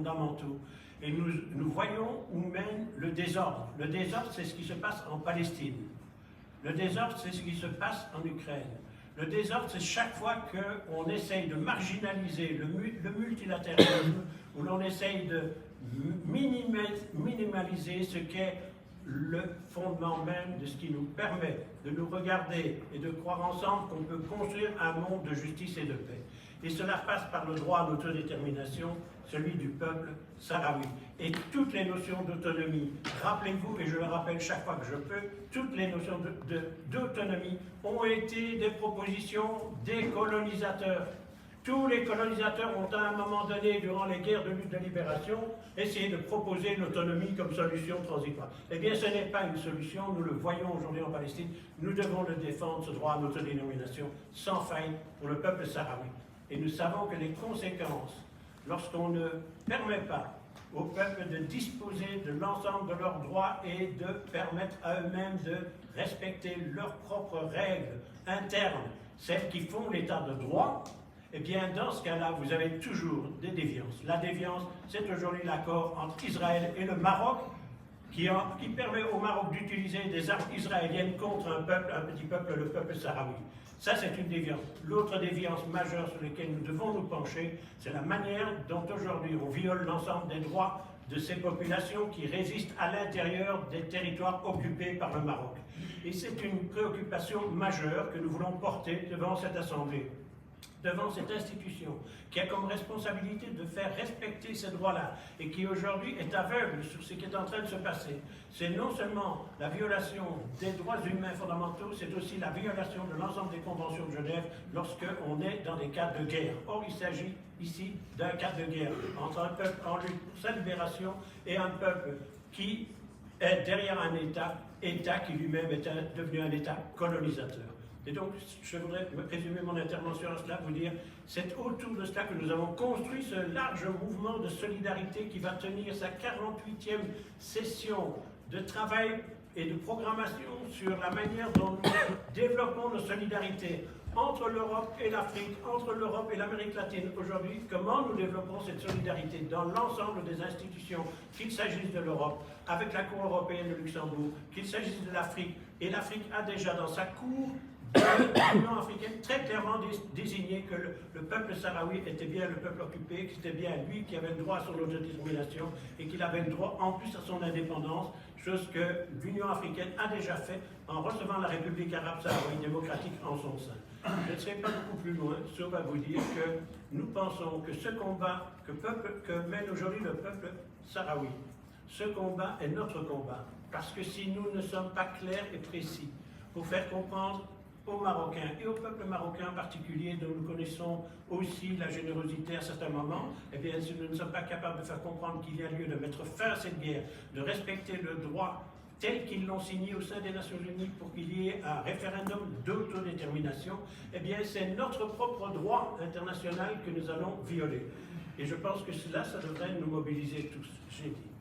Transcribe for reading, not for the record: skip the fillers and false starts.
fondamentaux. Et nous voyons où mène le désordre. Le désordre, c'est ce qui se passe en Palestine. Le désordre, c'est ce qui se passe en Ukraine. Le désordre, c'est chaque fois qu'on essaye de marginaliser le multilatéralisme, où l'on essaye de minimaliser ce qu'est le fondement même de ce qui nous permet de nous regarder et de croire ensemble qu'on peut construire un monde de justice et de paix. Et cela passe par le droit à l'autodétermination, celui du peuple sahraoui. Et toutes les notions d'autonomie, rappelez-vous, et je le rappelle chaque fois que je peux, toutes les notions d'autonomie ont été des propositions des colonisateurs. Tous les colonisateurs ont à un moment donné, durant les guerres de lutte de libération, essayé de proposer l'autonomie comme solution transitoire. Eh bien, ce n'est pas une solution, nous le voyons aujourd'hui en Palestine, nous devons le défendre, ce droit à l'autodétermination, sans faille pour le peuple sahraoui. Et nous savons que les conséquences, lorsqu'on ne permet pas au peuple de disposer de l'ensemble de leurs droits et de permettre à eux-mêmes de respecter leurs propres règles internes, celles qui font l'état de droit, eh bien, dans ce cas-là, vous avez toujours des déviances. La déviance, c'est aujourd'hui l'accord entre Israël et le Maroc, qui permet au Maroc d'utiliser des armes israéliennes contre un petit peuple, le peuple sahraoui. Ça, c'est une déviance. L'autre déviance majeure sur laquelle nous devons nous pencher, c'est la manière dont aujourd'hui on viole l'ensemble des droits de ces populations qui résistent à l'intérieur des territoires occupés par le Maroc. Et c'est une préoccupation majeure que nous voulons porter devant cette Assemblée, devant cette institution, qui a comme responsabilité de faire respecter ces droits-là, et qui aujourd'hui est aveugle sur ce qui est en train de se passer. C'est non seulement la violation des droits humains fondamentaux, c'est aussi la violation de l'ensemble des conventions de Genève lorsqu'on est dans des cas de guerre. Or, il s'agit ici d'un cas de guerre entre un peuple en lutte pour sa libération et un peuple qui est derrière un État qui lui-même est devenu un État colonisateur. Et donc, je voudrais résumer mon intervention à cela, vous dire, c'est autour de cela que nous avons construit ce large mouvement de solidarité qui va tenir sa 48e session de travail et de programmation sur la manière dont nous développons nos solidarités entre l'Europe et l'Afrique, entre l'Europe et l'Amérique latine. Aujourd'hui, comment nous développons cette solidarité dans l'ensemble des institutions, qu'il s'agisse de l'Europe, avec la Cour européenne de Luxembourg, qu'il s'agisse de l'Afrique, et l'Afrique a déjà dans sa Cour l'Union africaine très clairement désigné que le peuple sahraoui était bien le peuple occupé, que c'était bien lui qui avait le droit à son autodétermination et qu'il avait le droit en plus à son indépendance, chose que l'Union africaine a déjà fait en recevant la République arabe sahraouie démocratique en son sein. Je ne serai pas beaucoup plus loin, sauf à vous dire que nous pensons que ce combat que mène aujourd'hui le peuple sahraoui, ce combat est notre combat, parce que si nous ne sommes pas clairs et précis pour faire comprendre aux Marocains et au peuple marocain en particulier, dont nous connaissons aussi la générosité à certains moments, eh bien, si nous ne sommes pas capables de faire comprendre qu'il y a lieu de mettre fin à cette guerre, de respecter le droit tel qu'ils l'ont signé au sein des Nations Unies pour qu'il y ait un référendum d'autodétermination, eh bien, c'est notre propre droit international que nous allons violer. Et je pense que cela, ça devrait nous mobiliser tous, j'ai dit.